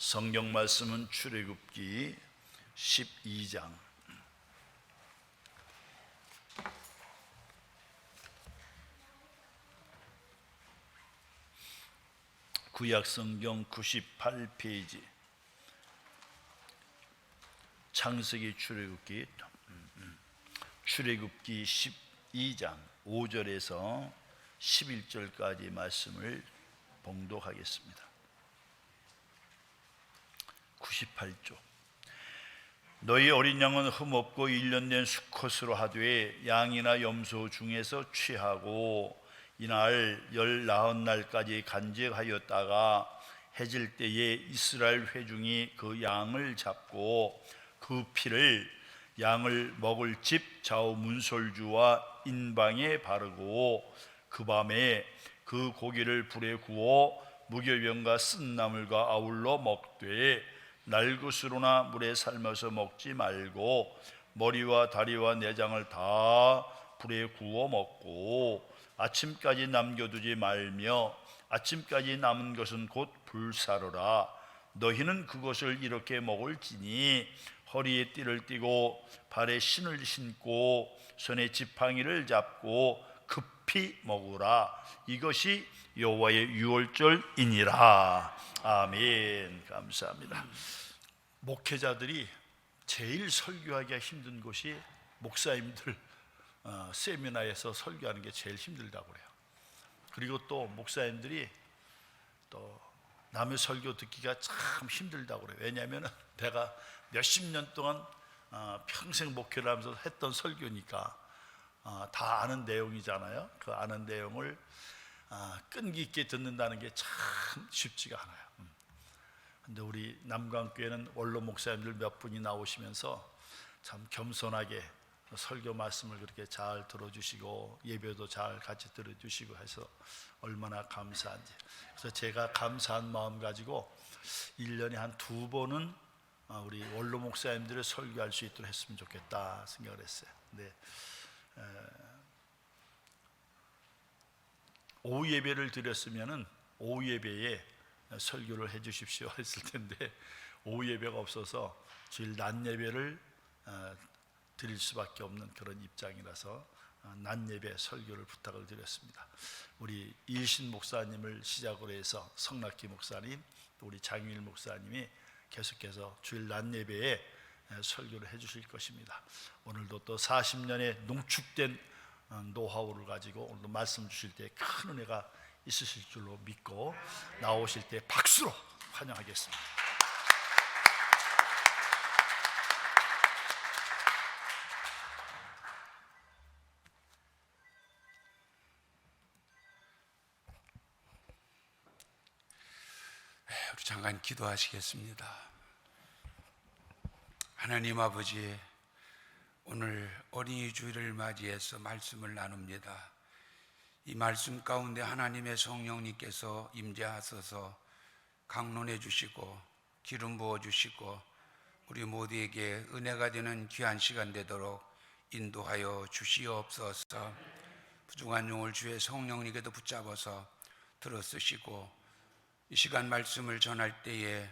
성경 말씀은 출애굽기 12장 구약 성경 98페이지 창세기 출애굽기 12장 5절에서 11절까지 말씀을 봉독하겠습니다. 98조. 너희 어린 양은 흠없고 1년 된 수컷으로 하되 양이나 염소 중에서 취하고 이날 19날까지 간직하였다가 해질 때에 이스라엘 회중이 그 양을 잡고 그 피를 양을 먹을 집 좌우 문설주와 인방에 바르고 그 밤에 그 고기를 불에 구워 무교병과 쓴나물과 아울러 먹되 날것으로나 물에 삶아서 먹지 말고 머리와 다리와 내장을 다 불에 구워 먹고 아침까지 남겨두지 말며 아침까지 남은 것은 곧 불사르라. 너희는 그것을 이렇게 먹을지니 허리에 띠를 띠고 발에 신을 신고 손에 지팡이를 잡고 급히 먹으라. 이것이 여호와의 유월절이니라. 아멘. 감사합니다. 목회자들이 제일 설교하기가 힘든 곳이 목사님들 세미나에서 설교하는 게 제일 힘들다고 그래요. 그리고 또 목사님들이 또 남의 설교 듣기가 참 힘들다고 그래요. 왜냐하면 내가 몇십 년 동안 평생 목회를 하면서 했던 설교니까 다 아는 내용이잖아요. 그 아는 내용을 끈기 있게 듣는다는 게 참 쉽지가 않아요. 근데 우리 남강교회는 원로 목사님들 몇 분이 나오시면서 참 겸손하게 설교 말씀을 그렇게 잘 들어주시고 예배도 잘 같이 들어주시고 해서 얼마나 감사한지. 그래서 제가 감사한 마음 가지고 1년에 한 2번은 우리 원로 목사님들을 설교할 수 있도록 했으면 좋겠다 생각을 했어요. 근데 오후 예배를 드렸으면은 오후 예배에 설교를 해 주십시오 했을 텐데 오후 예배가 없어서 주일 낮 예배를 드릴 수밖에 없는 그런 입장이라서 낮 예배 설교를 부탁을 드렸습니다. 우리 일신 목사님을 시작으로 해서 성락기 목사님, 또 우리 장유일 목사님이 계속해서 주일 낮 예배에 설교를 해 주실 것입니다. 오늘도 또 40년의 농축된 노하우를 가지고 오늘도 말씀 주실 때 큰 은혜가 있으실 줄로 믿고 나오실 때 박수로 환영하겠습니다. 우리 잠깐 기도하시겠습니다. 하나님 아버지, 오늘 어린이 주일을 맞이해서 말씀을 나눕니다. 이 말씀 가운데 하나님의 성령님께서 임재하셔서 강론해 주시고 기름 부어 주시고 우리 모두에게 은혜가 되는 귀한 시간 되도록 인도하여 주시옵소서. 부족한 영을 주의 성령님께도 붙잡아서 들어쓰시고 이 시간 말씀을 전할 때에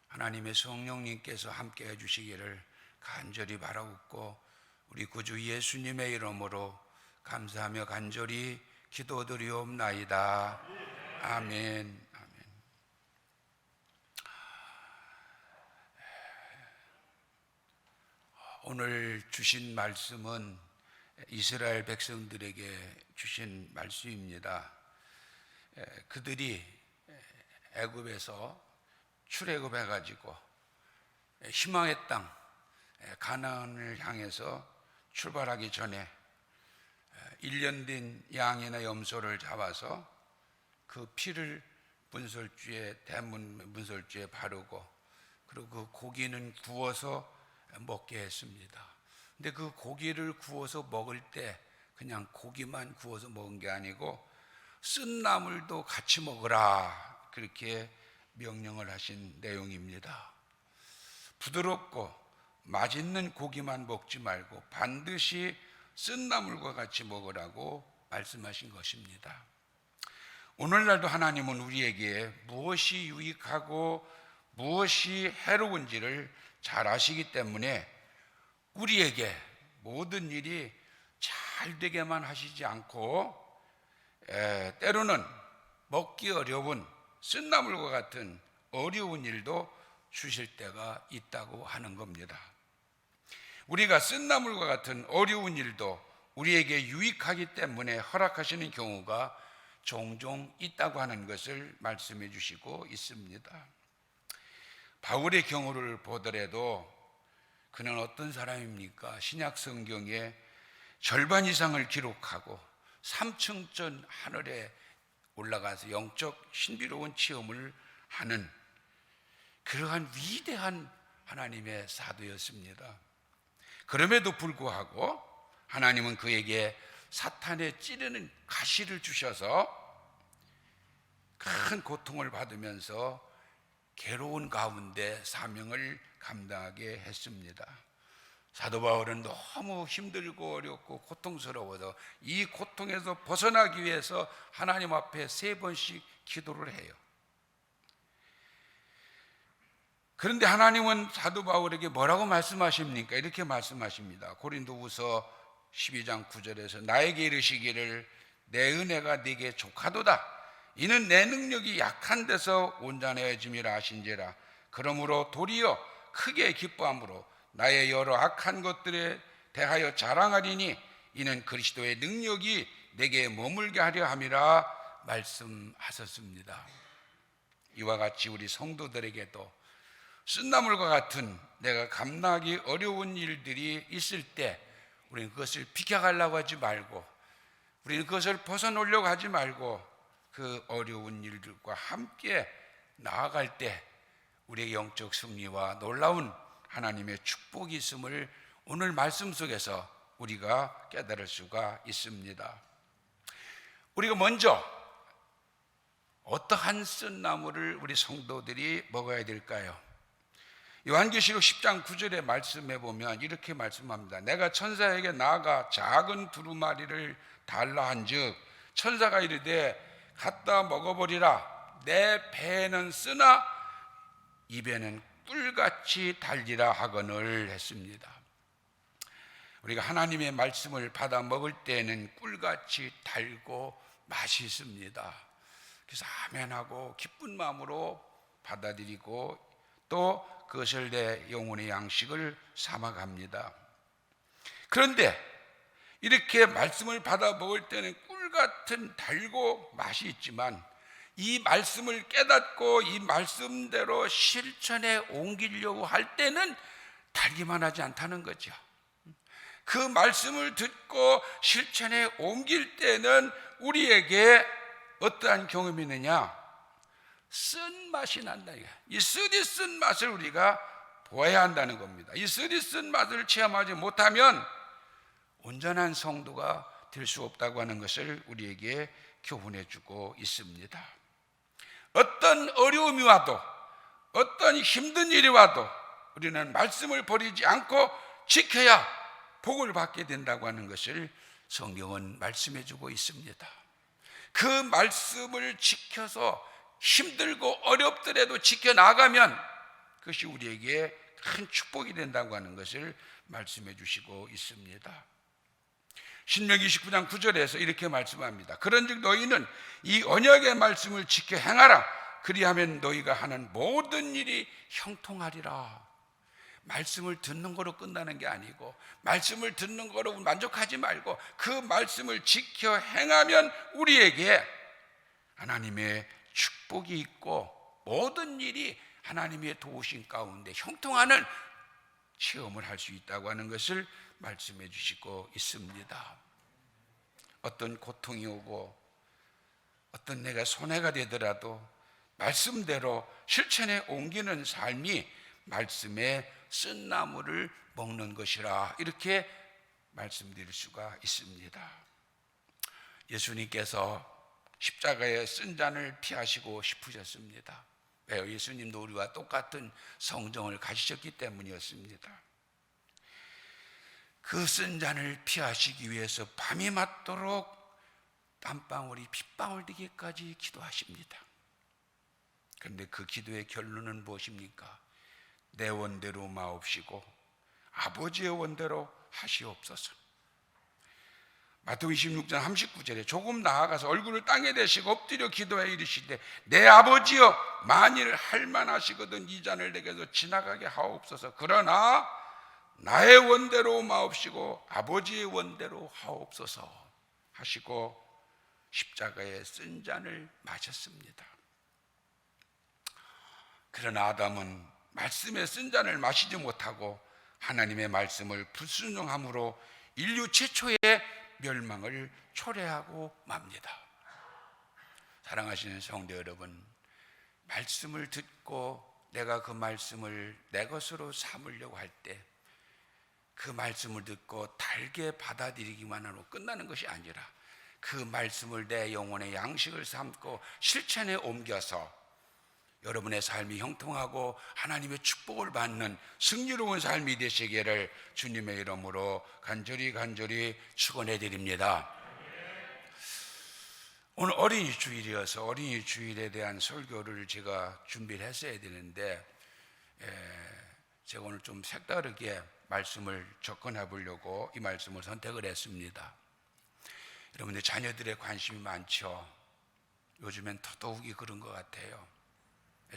하나님의 성령님께서 함께 해주시기를 간절히 바라옵고 우리 구주 예수님의 이름으로 감사하며 간절히 기도드리옵나이다. 아멘. 아멘. 오늘 주신 말씀은 이스라엘 백성들에게 주신 말씀입니다. 그들이 애굽에서 출애굽해 가지고 희망의 땅 가나안을 향해서 출발하기 전에 1년 된 양이나 염소를 잡아서 그 피를 대문 문설주에 바르고 그리고 그 고기는 구워서 먹게 했습니다. 근데 그 고기를 구워서 먹을 때 그냥 고기만 구워서 먹은 게 아니고 쓴 나물도 같이 먹으라, 그렇게 명령을 하신 내용입니다. 부드럽고 맛있는 고기만 먹지 말고 반드시 쓴 나물과 같이 먹으라고 말씀하신 것입니다. 오늘날도 하나님은 우리에게 무엇이 유익하고 무엇이 해로운지를 잘 아시기 때문에 우리에게 모든 일이 잘 되게만 하시지 않고 때로는 먹기 어려운 쓴나물과 같은 어려운 일도 주실 때가 있다고 하는 겁니다. 우리가 쓴나물과 같은 어려운 일도 우리에게 유익하기 때문에 허락하시는 경우가 종종 있다고 하는 것을 말씀해 주시고 있습니다. 바울의 경우를 보더라도 그는 어떤 사람입니까? 신약 성경에 절반 이상을 기록하고 3층전 하늘에 올라가서 영적 신비로운 체험을 하는 그러한 위대한 하나님의 사도였습니다. 그럼에도 불구하고 하나님은 그에게 사탄의 찌르는 가시를 주셔서 큰 고통을 받으면서 괴로운 가운데 사명을 감당하게 했습니다. 사도 바울은 너무 힘들고 어렵고 고통스러워서 이 고통에서 벗어나기 위해서 하나님 앞에 3번씩 기도를 해요. 그런데 하나님은 사도 바울에게 뭐라고 말씀하십니까? 이렇게 말씀하십니다. 고린도후서 12장 9절에서 나에게 이르시기를 내 은혜가 네게 족하도다. 이는 내 능력이 약한 데서 온전해짐이라 하신지라. 그러므로 도리어 크게 기뻐함으로 나의 여러 악한 것들에 대하여 자랑하리니 이는 그리스도의 능력이 내게 머물게 하려 함이라 말씀하셨습니다. 이와 같이 우리 성도들에게도 쓴나물과 같은 내가 감당하기 어려운 일들이 있을 때 우리는 그것을 비켜가려고 하지 말고 우리는 그것을 벗어놓으려고 하지 말고 그 어려운 일들과 함께 나아갈 때 우리의 영적 승리와 놀라운 하나님의 축복이 있음을 오늘 말씀 속에서 우리가 깨달을 수가 있습니다. 우리가 먼저 어떠한 쓴나물을 우리 성도들이 먹어야 될까요? 요한계시록 10장 9절에 말씀해 보면 이렇게 말씀합니다. 내가 천사에게 나아가 작은 두루마리를 달라 한즉 천사가 이르되 갖다 먹어버리라. 내 배에는 쓰나 입에는 꿀같이 달리라 하거늘 했습니다. 우리가 하나님의 말씀을 받아 먹을 때에는 꿀같이 달고 맛있습니다. 그래서 아멘하고 기쁜 마음으로 받아들이고 또 그것을 내 영혼의 양식을 삼아갑니다. 그런데 이렇게 말씀을 받아 먹을 때는 꿀같은 달고 맛이 있지만 이 말씀을 깨닫고 이 말씀대로 실천에 옮기려고 할 때는 달기만 하지 않다는 거죠. 그 말씀을 듣고 실천에 옮길 때는 우리에게 어떠한 경험이 있느냐? 쓴 맛이 난다. 이 쓰디쓴 맛을 우리가 보아야 한다는 겁니다. 이 쓰디쓴 맛을 체험하지 못하면 온전한 성도가 될 수 없다고 하는 것을 우리에게 교훈해 주고 있습니다. 어떤 어려움이 와도 어떤 힘든 일이 와도 우리는 말씀을 버리지 않고 지켜야 복을 받게 된다고 하는 것을 성경은 말씀해 주고 있습니다. 그 말씀을 지켜서 힘들고 어렵더라도 지켜나가면 그것이 우리에게 큰 축복이 된다고 하는 것을 말씀해 주시고 있습니다. 신명기 19장 9절에서 이렇게 말씀합니다. 그런즉 너희는 이 언약의 말씀을 지켜 행하라. 그리하면 너희가 하는 모든 일이 형통하리라. 말씀을 듣는 거로 끝나는 게 아니고 말씀을 듣는 거로 만족하지 말고 그 말씀을 지켜 행하면 우리에게 하나님의 축복이 있고 모든 일이 하나님의 도우심 가운데 형통하는 체험을 할 수 있다고 하는 것을 말씀해 주시고 있습니다. 어떤 고통이 오고 어떤 내가 손해가 되더라도 말씀대로 실천에 옮기는 삶이 말씀의 쓴 나무를 먹는 것이라 이렇게 말씀드릴 수가 있습니다. 예수님께서 십자가의 쓴 잔을 피하시고 싶으셨습니다. 왜요? 예수님도 우리와 똑같은 성정을 가지셨기 때문이었습니다. 그 쓴 잔을 피하시기 위해서 밤이 맞도록 땀방울이 핏방울 되기까지 기도하십니다. 그런데 그 기도의 결론은 무엇입니까? 내 원대로 마옵시고 아버지의 원대로 하시옵소서. 마태복음 26장 39절에 조금 나아가서 얼굴을 땅에 대시고 엎드려 기도하여 이르시되 내 아버지여 만일 할만하시거든 이 잔을 내게서 지나가게 하옵소서. 그러나 나의 원대로 마옵시고 아버지의 원대로 하옵소서 하시고 십자가에 쓴 잔을 마셨습니다. 그러나 아담은 말씀에 쓴 잔을 마시지 못하고 하나님의 말씀을 불순종함으로 인류 최초의 멸망을 초래하고 맙니다. 사랑하시는 성도 여러분, 말씀을 듣고 내가 그 말씀을 내 것으로 삼으려고 할 때 그 말씀을 듣고 달게 받아들이기만 하고 끝나는 것이 아니라 그 말씀을 내 영혼의 양식을 삼고 실천에 옮겨서 여러분의 삶이 형통하고 하나님의 축복을 받는 승리로운 삶이 되시기를 주님의 이름으로 간절히 축원해 드립니다. 오늘 어린이 주일이어서 어린이 주일에 대한 설교를 제가 준비를 했어야 되는데 제가 오늘 좀 색다르게 말씀을 접근해 보려고 이 말씀을 선택을 했습니다. 여러분들 자녀들의 관심이 많죠. 요즘엔 더더욱이 그런 것 같아요.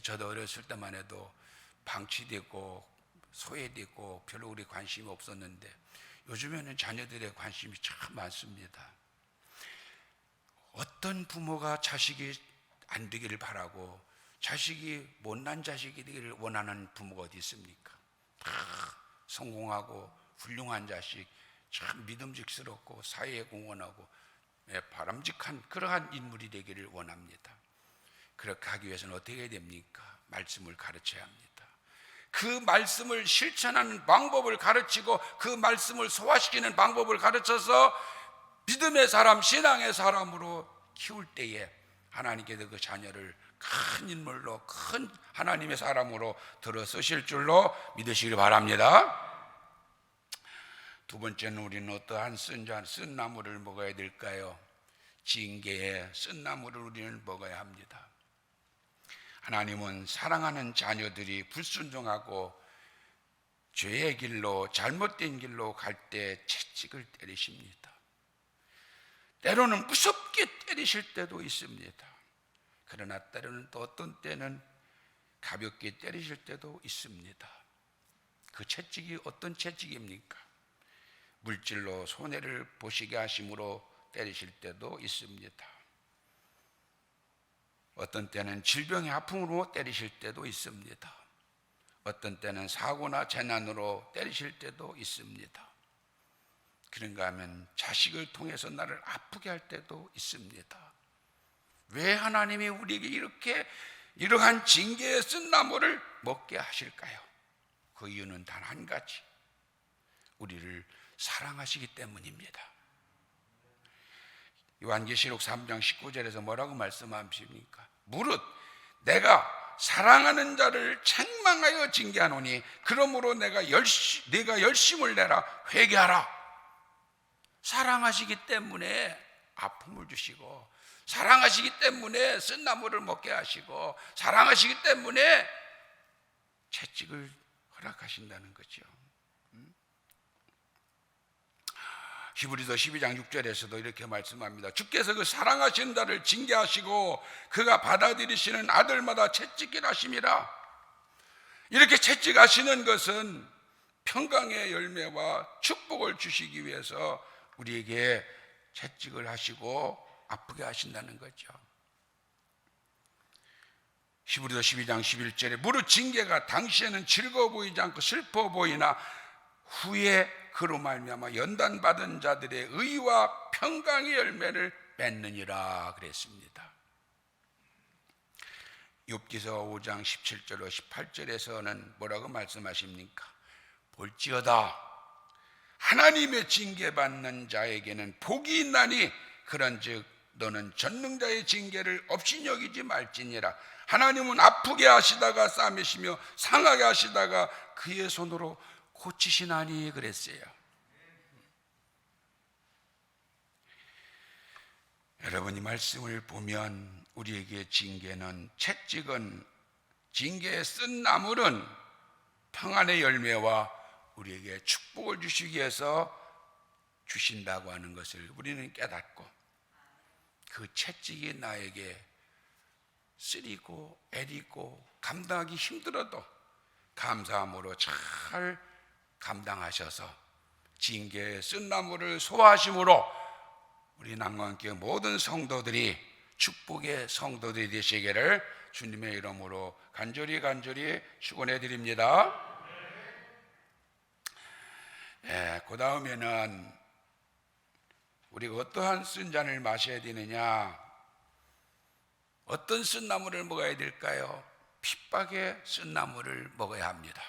저도 어렸을 때만 해도 방치되고 소외되고 별로 우리 관심이 없었는데 요즘에는 자녀들의 관심이 참 많습니다. 어떤 부모가 자식이 안 되기를 바라고 자식이 못난 자식이 되기를 원하는 부모가 어디 있습니까? 다 성공하고 훌륭한 자식, 참 믿음직스럽고 사회에 공헌하고 바람직한 그러한 인물이 되기를 원합니다. 그렇게 하기 위해서는 어떻게 해야 됩니까? 말씀을 가르쳐야 합니다. 그 말씀을 실천하는 방법을 가르치고 그 말씀을 소화시키는 방법을 가르쳐서 믿음의 사람, 신앙의 사람으로 키울 때에 하나님께서 그 자녀를 큰 인물로, 큰 하나님의 사람으로 들어 쓰실 줄로 믿으시길 바랍니다. 두 번째는 우리는 어떠한 쓴 나무를 먹어야 될까요? 징계의 쓴 나무를 우리는 먹어야 합니다. 하나님은 사랑하는 자녀들이 불순종하고 죄의 길로 잘못된 길로 갈 때 채찍을 때리십니다. 때로는 무섭게 때리실 때도 있습니다. 그러나 때로는 또 어떤 때는 가볍게 때리실 때도 있습니다. 그 채찍이 어떤 채찍입니까? 물질로 손해를 보시게 하심으로 때리실 때도 있습니다. 어떤 때는 질병의 아픔으로 때리실 때도 있습니다. 어떤 때는 사고나 재난으로 때리실 때도 있습니다. 그런가 하면 자식을 통해서 나를 아프게 할 때도 있습니다. 왜 하나님이 우리에게 이러한 징계의 쓴 나무를 먹게 하실까요? 그 이유는 단 한 가지, 우리를 사랑하시기 때문입니다. 요한계시록 3장 19절에서 뭐라고 말씀하십니까? 무릇 내가 사랑하는 자를 책망하여 징계하노니 그러므로 내가 열심을 내라, 회개하라. 사랑하시기 때문에 아픔을 주시고, 사랑하시기 때문에 쓴 나무를 먹게 하시고, 사랑하시기 때문에 채찍을 허락하신다는 거죠. 히브리서 12장 6절에서도 이렇게 말씀합니다. 주께서 그 사랑하시는 자를 징계하시고 그가 받아들이시는 아들마다 채찍질 하심이라. 이렇게 채찍하시는 것은 평강의 열매와 축복을 주시기 위해서 우리에게 채찍을 하시고 아프게 하신다는 거죠. 히브리서 12장 11절에 무릇 징계가 당시에는 즐거워 보이지 않고 슬퍼 보이나 후에 그로 말미암아 연단받은 자들의 의와 평강의 열매를 맺느니라 그랬습니다. 욥기서 5장 17절로 18절에서는 뭐라고 말씀하십니까? 볼지어다 하나님의 징계받는 자에게는 복이 있나니 그런즉 너는 전능자의 징계를 없이 여기지 말지니라. 하나님은 아프게 하시다가 싸매시며 상하게 하시다가 그의 손으로 고치시나니 그랬어요. 여러분, 이 말씀을 보면 우리에게 징계는, 채찍은 징계의 쓴 나물은 평안의 열매와 우리에게 축복을 주시기 위해서 주신다고 하는 것을 우리는 깨닫고, 그 채찍이 나에게 쓰리고 애리고 감당하기 힘들어도 감사함으로 잘 감당하셔서 징계의 쓴 나물을 소화하심으로 우리 남강교회 모든 성도들이 축복의 성도들이 되시기를 주님의 이름으로 간절히 축원해 드립니다. 그 다음에는 우리가 어떠한 쓴 잔을 마셔야 되느냐, 어떤 쓴 나물을 먹어야 될까요? 핍박의 쓴 나물을 먹어야 합니다.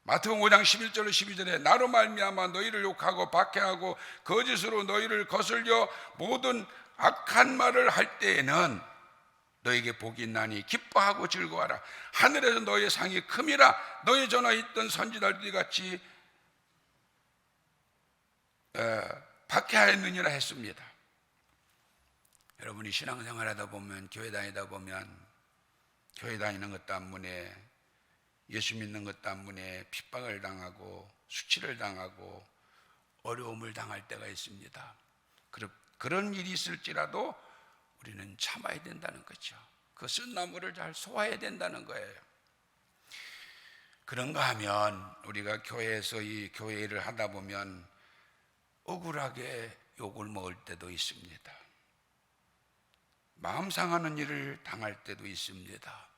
마태복음 5장 11절로 12절에 나로 말미암아 너희를 욕하고 박해하고 거짓으로 너희를 거슬려 모든 악한 말을 할 때에는 너에게 복이 있나니 기뻐하고 즐거워하라. 하늘에서 너희의 상이 큼이라. 너희 전에 있던 선지자들이 같이 박해하였느니라 했습니다. 여러분이 신앙생활 하다 보면, 교회 다니다 보면, 교회 다니는 것 때문에, 예수 믿는 것 때문에 핍박을 당하고 수치를 당하고 어려움을 당할 때가 있습니다. 그런 일이 있을지라도 우리는 참아야 된다는 거죠. 그 쓴 나물을 잘 소화해야 된다는 거예요. 그런가 하면 우리가 교회에서 이 교회 일을 하다 보면 억울하게 욕을 먹을 때도 있습니다. 마음 상하는 일을 당할 때도 있습니다.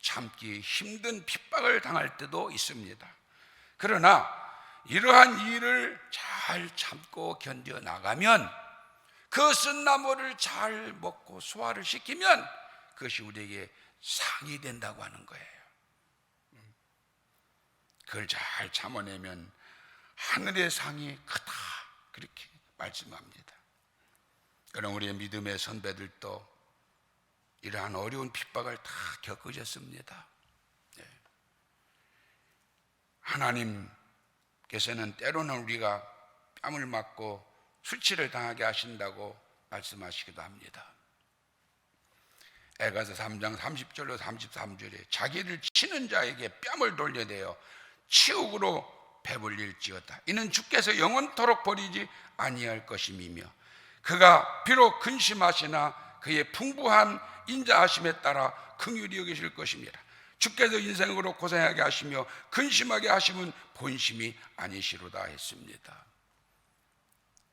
참기 힘든 핍박을 당할 때도 있습니다. 그러나 이러한 일을 잘 참고 견뎌 나가면, 그 쓴 나물을 잘 먹고 소화를 시키면 그것이 우리에게 상이 된다고 하는 거예요. 그걸 잘 참아내면 하늘의 상이 크다, 그렇게 말씀합니다. 그럼 우리의 믿음의 선배들도 이러한 어려운 핍박을 다 겪으셨습니다. 하나님께서는 때로는 우리가 뺨을 맞고 수치를 당하게 하신다고 말씀하시기도 합니다. 에가서 3장 30절로 33절에 자기를 치는 자에게 뺨을 돌려대어 치욕으로 배불릴지어다. 이는 주께서 영원토록 버리지 아니할 것임이며, 그가 비록 근심하시나 그의 풍부한 인자하심에 따라 긍휼히 여기실 것입니다. 주께서 인생으로 고생하게 하시며 근심하게 하심은 본심이 아니시로다 했습니다.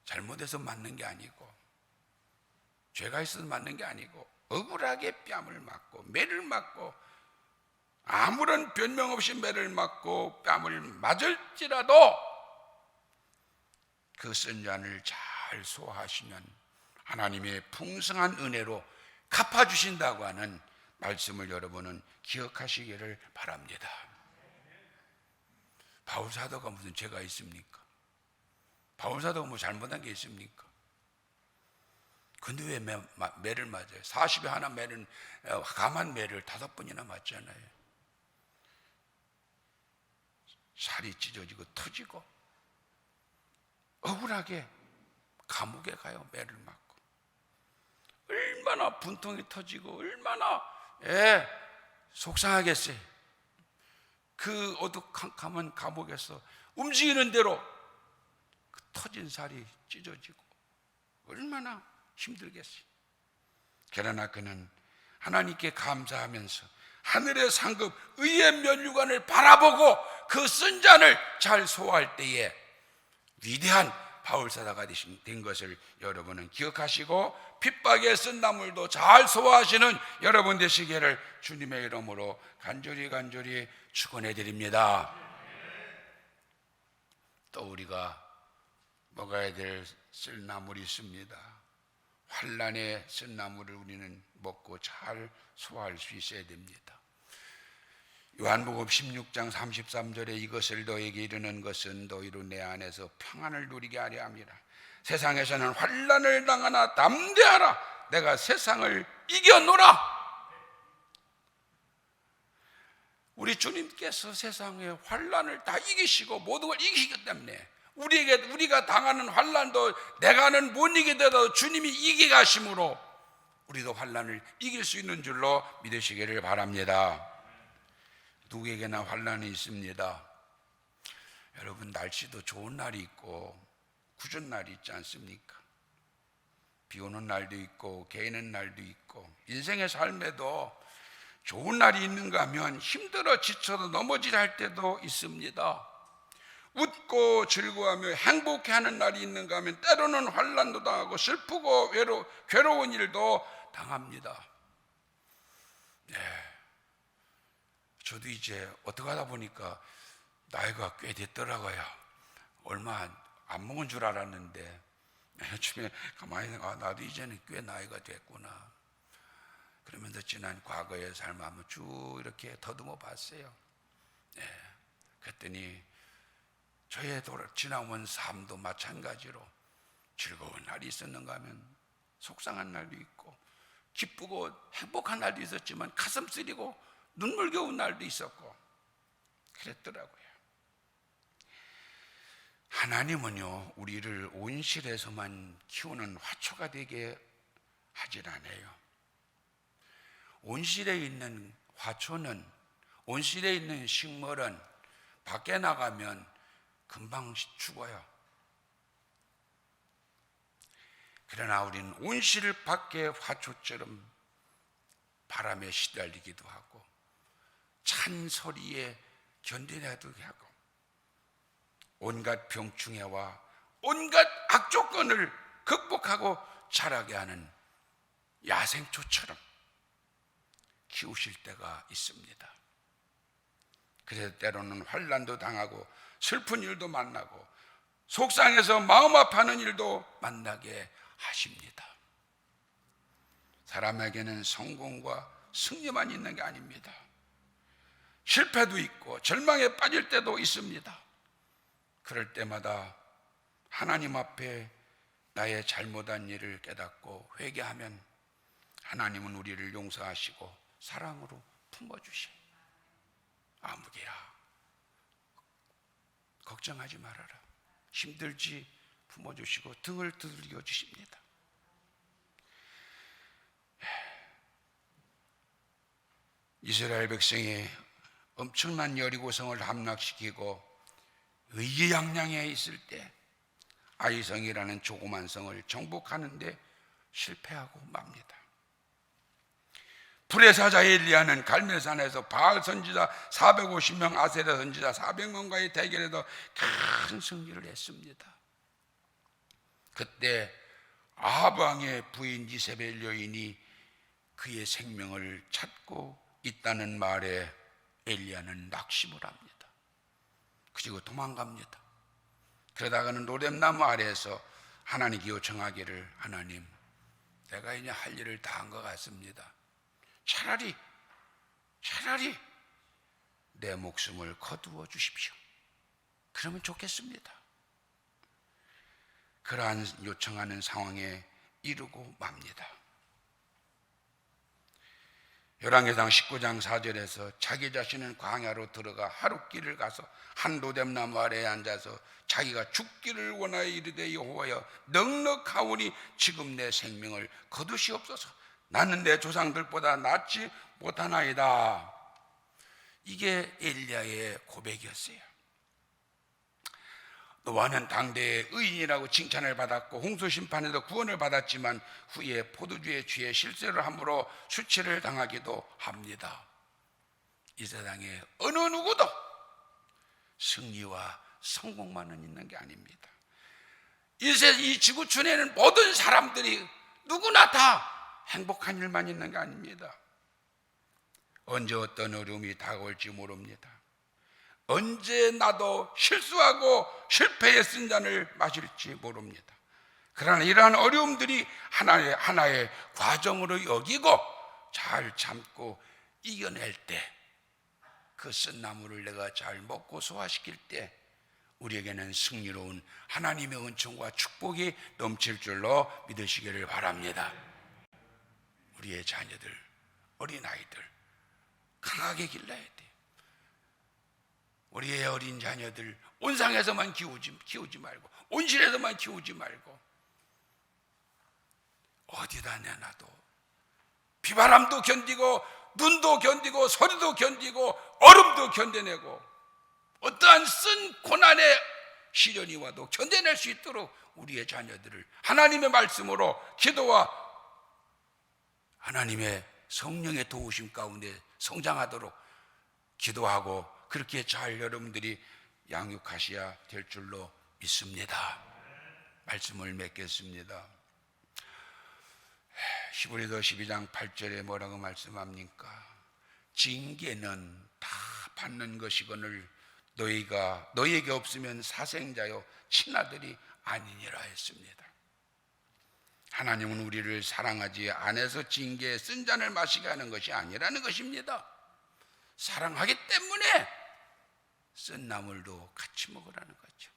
잘못해서 맞는 게 아니고, 죄가 있어서 맞는 게 아니고, 억울하게 뺨을 맞고 매를 맞고 아무런 변명 없이 매를 맞고 뺨을 맞을지라도 그 쓴 잔을 잘 소화하시면 하나님의 풍성한 은혜로 갚아주신다고 하는 말씀을 여러분은 기억하시기를 바랍니다. 바울사도가 무슨 죄가 있습니까? 바울사도가 뭐 잘못한 게 있습니까? 근데 왜 매를 맞아요? 40에 하나 매는, 감한 매를 5번이나 맞잖아요. 살이 찢어지고 터지고 억울하게 감옥에 가요. 매를 맞고 얼마나 분통이 터지고 얼마나 속상하겠어요. 그 어두컴컴한 감옥에서 움직이는 대로 그 터진 살이 찢어지고 얼마나 힘들겠어요. 그러나 그는 하나님께 감사하면서 하늘의 상급 의의 면류관을 바라보고 그 쓴 잔을 잘 소화할 때에 위대한 바울사도가 된 것을 여러분은 기억하시고, 핍박에 쓴 나물도 잘 소화하시는 여러분 되시기를 주님의 이름으로 간절히 축원해 드립니다. 또 우리가 먹어야 될 쓸 나물이 있습니다. 환난의 쓴 나물을 우리는 먹고 잘 소화할 수 있어야 됩니다. 요한복음 16장 33절에 이것을 너에게 이르는 것은 너희로 내 안에서 평안을 누리게 하려 함이라. 세상에서는 환난을 당하나 담대하라. 내가 세상을 이겨노라. 우리 주님께서 세상의 환난을 다 이기시고 모든 걸 이기시기 때문에 우리가 당하는 환난도 내가는 못 이기더라도 주님이 이기가심으로 우리도 환난을 이길 수 있는 줄로 믿으시기를 바랍니다. 누구에게나 환난이 있습니다. 여러분, 날씨도 좋은 날이 있고 궂은 날이 있지 않습니까? 비 오는 날도 있고 개는 날도 있고, 인생의 삶에도 좋은 날이 있는가 하면 힘들어 지쳐도 넘어지려 할 때도 있습니다. 웃고 즐거워하며 행복해하는 날이 있는가 하면 때로는 환난도 당하고 슬프고 괴로운 일도 당합니다. 저도 이제 어떻게 하다 보니까 나이가 꽤 됐더라고요. 얼마 안 먹은 줄 알았는데 요즘에 가만히 생각하면 나도 이제는 꽤 나이가 됐구나. 그러면서 지난 과거의 삶을 한번 쭉 이렇게 더듬어 봤어요. 그랬더니 저의 지나온 삶도 마찬가지로 즐거운 날이 있었는가 하면 속상한 날도 있고, 기쁘고 행복한 날도 있었지만 가슴 쓰리고 눈물겨운 날도 있었고 그랬더라고요. 하나님은요, 우리를 온실에서만 키우는 화초가 되게 하질 않아요. 온실에 있는 화초는, 온실에 있는 식물은 밖에 나가면 금방 죽어요. 그러나 우리는 온실 밖의 화초처럼 바람에 시달리기도 하고 찬 소리에 견뎌내도 하고 온갖 병충해와 온갖 악조건을 극복하고 자라게 하는 야생초처럼 키우실 때가 있습니다. 그래서 때로는 환난도 당하고 슬픈 일도 만나고 속상해서 마음 아파하는 일도 만나게 하십니다. 사람에게는 성공과 승리만 있는 게 아닙니다. 실패도 있고 절망에 빠질 때도 있습니다. 그럴 때마다 하나님 앞에 나의 잘못한 일을 깨닫고 회개하면 하나님은 우리를 용서하시고 사랑으로 품어주셔요. 아무개야, 걱정하지 말아라. 힘들지 품어주시고 등을 두들겨 주십니다. 이스라엘 백성이 엄청난 여리고성을 함락시키고 의기양양해 있을 때 아이성이라는 조그만 성을 정복하는데 실패하고 맙니다. 불의 사자 엘리야는 갈멜산에서 바알 선지자 450명, 아세라 선지자 400명과의 대결에서 큰 승리를 했습니다. 그때 아합 왕의 부인 이세벨 여인이 그의 생명을 찾고 있다는 말에 엘리야는 낙심을 합니다. 그리고 도망갑니다. 그러다가는 로뎀나무 아래에서 하나님께 요청하기를, 하나님, 내가 이제 할 일을 다 한 것 같습니다. 차라리 내 목숨을 거두어 주십시오. 그러면 좋겠습니다. 그러한 요청하는 상황에 이르고 맙니다. 열왕기상 19장 4절에서 자기 자신은 광야로 들어가 하룻길을 가서 한 로뎀나무 아래에 앉아서 자기가 죽기를 원하여 이르되, 여호와여, 넉넉하오니 지금 내 생명을 거두시옵소서. 나는 내 조상들보다 낫지 못하나이다. 이게 엘리야의 고백이었어요. 노아는 당대의 의인이라고 칭찬을 받았고 홍수 심판에도 구원을 받았지만 후에 포도주에 취해 실수를 함으로 수치를 당하기도 합니다. 이 세상에 어느 누구도 승리와 성공만은 있는 게 아닙니다. 이 지구촌에는 모든 사람들이 누구나 다 행복한 일만 있는 게 아닙니다. 언제 어떤 어려움이 다가올지 모릅니다. 언제 나도 실수하고 실패의 쓴잔을 마실지 모릅니다. 그러나 이러한 어려움들이 하나의 과정으로 여기고 잘 참고 이겨낼 때, 그 쓴나물을 내가 잘 먹고 소화시킬 때 우리에게는 승리로운 하나님의 은총과 축복이 넘칠 줄로 믿으시기를 바랍니다. 우리의 자녀들, 어린아이들 강하게 길러야 돼요. 우리의 어린 자녀들 온상에서만 키우지 말고, 온실에서만 키우지 말고 어디다 내놔도 비바람도 견디고 눈도 견디고 소리도 견디고 얼음도 견뎌내고 어떠한 쓴 고난의 시련이 와도 견뎌낼 수 있도록 우리의 자녀들을 하나님의 말씀으로 기도와 하나님의 성령의 도우심 가운데 성장하도록 기도하고 그렇게 잘 여러분들이 양육하셔야 될 줄로 믿습니다. 말씀을 맺겠습니다. 히브리서 12장 8절에 뭐라고 말씀합니까? 징계는 다 받는 것이거늘 너희에게 없으면 사생자요 친아들이 아니니라 했습니다. 하나님은 우리를 사랑하지 않아서 징계에 쓴 잔을 마시게 하는 것이 아니라는 것입니다. 사랑하기 때문에 쓴 나물도 같이 먹으라는 거죠.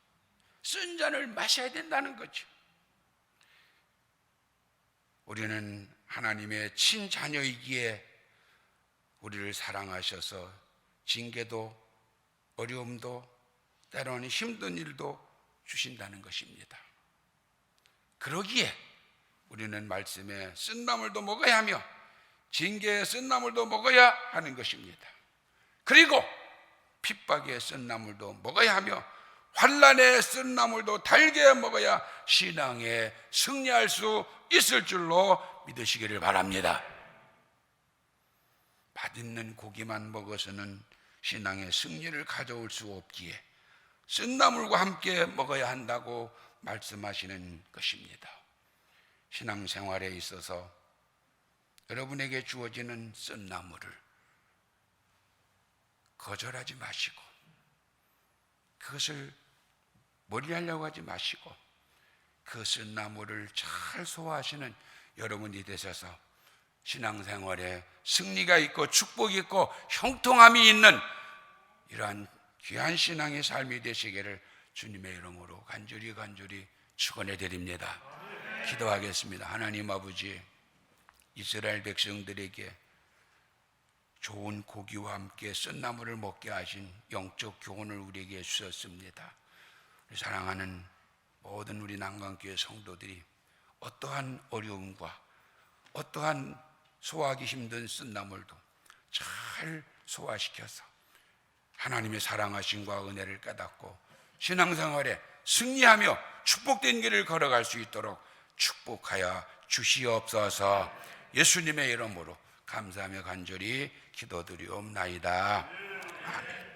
쓴 잔을 마셔야 된다는 거죠. 우리는 하나님의 친자녀이기에 우리를 사랑하셔서 징계도 어려움도 때로는 힘든 일도 주신다는 것입니다. 그러기에 우리는 말씀에 쓴 나물도 먹어야 하며 징계에 쓴 나물도 먹어야 하는 것입니다. 그리고 핍박에 쓴 나물도 먹어야 하며 환난에 쓴 나물도 달게 먹어야 신앙에 승리할 수 있을 줄로 믿으시기를 바랍니다. 맛있는 고기만 먹어서는 신앙의 승리를 가져올 수 없기에 쓴 나물과 함께 먹어야 한다고 말씀하시는 것입니다. 신앙생활에 있어서 여러분에게 주어지는 쓴 나물을 거절하지 마시고 그것을 멀리하려고 하지 마시고 그 쓴 나물을 잘 소화하시는 여러분이 되셔서 신앙생활에 승리가 있고 축복이 있고 형통함이 있는 이러한 귀한 신앙의 삶이 되시기를 주님의 이름으로 간절히 축원해 드립니다. 기도하겠습니다. 하나님 아버지, 이스라엘 백성들에게 좋은 고기와 함께 쓴 나물을 먹게 하신 영적 교훈을 우리에게 주셨습니다. 사랑하는 모든 우리 난강교회 성도들이 어떠한 어려움과 어떠한 소화하기 힘든 쓴 나물도 잘 소화시켜서 하나님의 사랑하심과 은혜를 깨닫고 신앙생활에 승리하며 축복된 길을 걸어갈 수 있도록 축복하여 주시옵소서. 예수님의 이름으로 감사하며 간절히 기도드리옵나이다. 아멘.